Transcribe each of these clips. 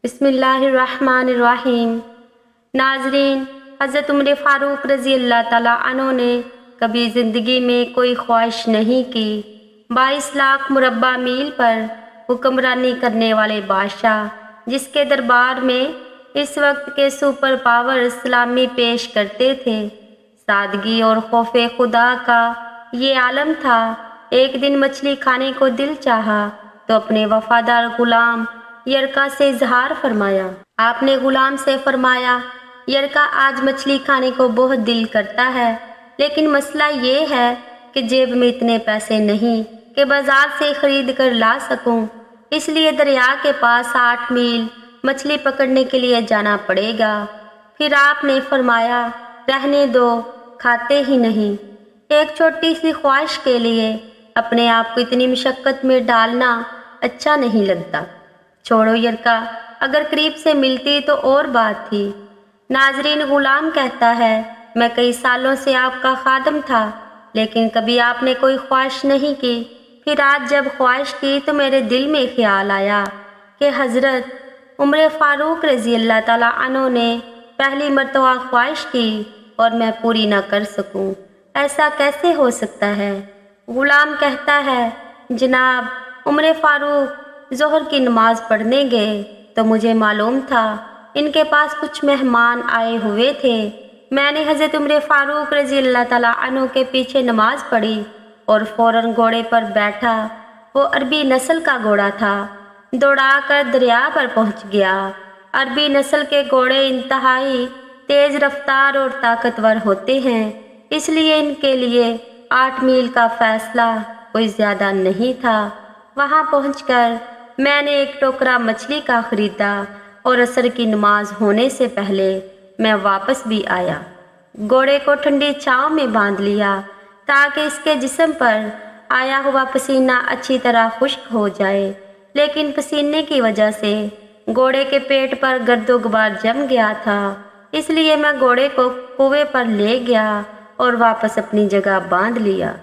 बिस्मिल्लाहिर्रहमानिर्रहीम। नाजरीन, हज़रत उमर फ़ारूक रज़ी अल्लाह ताला अन्हु ने कभी ज़िंदगी में कोई ख्वाहिश नहीं की। 22 लाख मुरब्बा मील पर हुक्मरानी करने वाले बादशाह, जिसके दरबार में इस वक्त के सुपर पावर सलामी पेश करते थे, सादगी और खौफ़े खुदा का ये आलम था। एक दिन मछली खाने को दिल चाहा तो अपने वफादार गुलाम यरका से इजहार फरमाया। आपने गुलाम से फरमाया, यरका आज मछली खाने को बहुत दिल करता है, लेकिन मसला ये है कि जेब में इतने पैसे नहीं कि बाजार से खरीद कर ला सकूं, इसलिए दरिया के पास 8 मील मछली पकड़ने के लिए जाना पड़ेगा। फिर आपने फरमाया, रहने दो, खाते ही नहीं। एक छोटी सी ख्वाहिश के लिए अपने आप को इतनी मुशक्क़त में डालना अच्छा नहीं लगता। छोड़ो यरका, अगर करीब से मिलती तो और बात थी। नाजरीन, गुलाम कहता है, मैं कई सालों से आपका खादम था, लेकिन कभी आपने कोई ख्वाहिश नहीं की। फिर आज जब ख्वाहिश की तो मेरे दिल में ख्याल आया कि हज़रत उमर फ़ारूक रज़ी अल्लाह ताला अन्हु ने पहली मर्तबा ख्वाहिश की और मैं पूरी ना कर सकूं। ऐसा कैसे हो सकता है? गुलाम कहता है, जनाब, उमर फ़ारूक ज़ोहर की नमाज़ पढ़ने गए तो मुझे मालूम था इनके पास कुछ मेहमान आए हुए थे। मैंने हज़रत उमर फ़ारूक रज़ी अल्लाह ताला अन्हु के पीछे नमाज़ पढ़ी और फ़ौरन घोड़े पर बैठा। वो अरबी नस्ल का घोड़ा था। दौड़ा कर दरिया पर पहुंच गया। अरबी नस्ल के घोड़े इंतहाई तेज़ रफ्तार और ताकतवर होते हैं, इसलिए इनके लिए 8 मील का फ़ैसला कोई ज़्यादा नहीं था। वहाँ पहुंचकर मैंने एक टोकरा मछली का ख़रीदा और असर की नमाज होने से पहले मैं वापस भी आया। घोड़े को ठंडी छाँव में बांध लिया ताकि इसके जिस्म पर आया हुआ पसीना अच्छी तरह खुश्क हो जाए, लेकिन पसीने की वजह से घोड़े के पेट पर गर्दो गुबार जम गया था, इसलिए मैं घोड़े को कुएं पर ले गया और वापस अपनी जगह बांध लिया।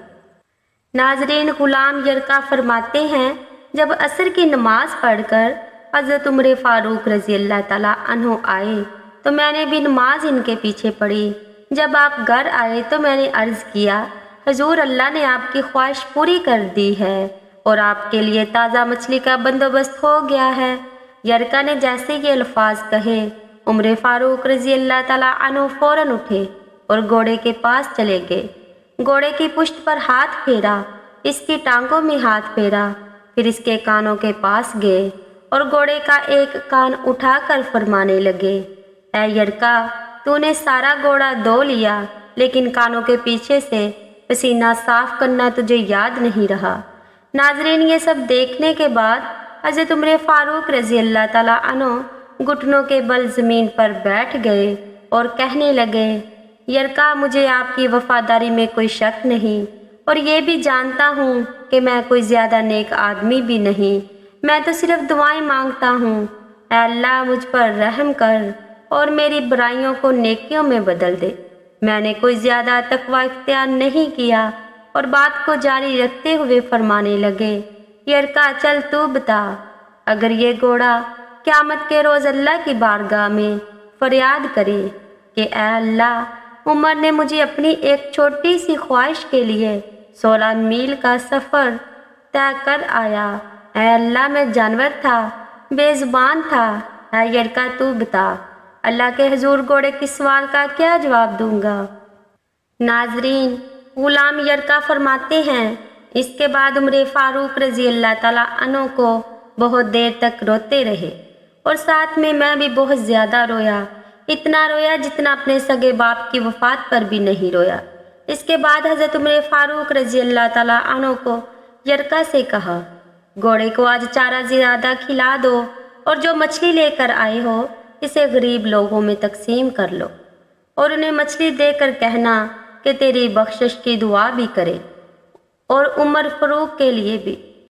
नाजरीन, गुलाम यरका फरमाते हैं, जब असर की नमाज पढ़कर हज़रत उमर फ़ारूक रज़ी अल्लाह ताला अन्हु आए तो मैंने भी नमाज इनके पीछे पढ़ी। जब आप घर आए तो मैंने अर्ज़ किया, हुज़ूर, अल्लाह ने आपकी ख्वाहिश पूरी कर दी है और आपके लिए ताज़ा मछली का बंदोबस्त हो गया है। यरका ने जैसे ये अल्फाज कहे, उमर फ़ारूक रज़ी अल्लाह ताला अन्हु फ़ौरन उठे और घोड़े के पास चले गए। घोड़े की पुश्त पर हाथ फेरा, इसकी टांगों में हाथ फेरा, फिर इसके कानों के पास गए और घोड़े का एक कान उठाकर फरमाने लगे, ऐ यरका, तूने सारा घोड़ा धो लिया, लेकिन कानों के पीछे से पसीना साफ करना तुझे याद नहीं रहा। नाजरीन, ये सब देखने के बाद हज़रत उमर फ़ारूक रज़ी अल्लाह ताला अन्हु घुटनों के बल ज़मीन पर बैठ गए और कहने लगे, यरका, मुझे आपकी वफ़ादारी में कोई शक नहीं और ये भी जानता हूँ कि मैं कोई ज़्यादा नेक आदमी भी नहीं। मैं तो सिर्फ दुआएं मांगता हूँ, ऐ अल्लाह, मुझ पर रहम कर और मेरी बुराइयों को नेकियों में बदल दे। मैंने कोई ज़्यादा तकवा इख्तियार नहीं किया और बात को जारी रखते हुए फरमाने लगे, यरका, चल तू बता, अगर ये घोड़ा क़यामत के रोज़ अल्लाह की बारगाह में फरियाद करे कि ऐ अल्लाह, उमर ने मुझे अपनी एक छोटी सी ख्वाहिश के लिए 16 मील का सफ़र तय कर आया। ऐ अल्लाह, मैं जानवर था, बेज़ुबान था। ऐ यरका, तू बता, अल्लाह के हुज़ूर घोड़े के सवाल का क्या जवाब दूंगा? नाजरीन, गुलाम यरका फरमाते हैं, इसके बाद उमर फ़ारूक रज़ी अल्लाह ताला अन्हु को बहुत देर तक रोते रहे और साथ में मैं भी बहुत ज़्यादा रोया। इतना रोया जितना अपने सगे बाप की वफ़ात पर भी नहीं रोया। इसके बाद हज़रत उमर फ़ारूक रज़ी अल्लाह ताला अन्हु को यरका से कहा, घोड़े को आज चारा ज़्यादा खिला दो और जो मछली लेकर आए हो इसे गरीब लोगों में तकसीम कर लो और उन्हें मछली देकर कहना कि तेरी बख्शिश की दुआ भी करे और उमर फ़ारूक के लिए भी।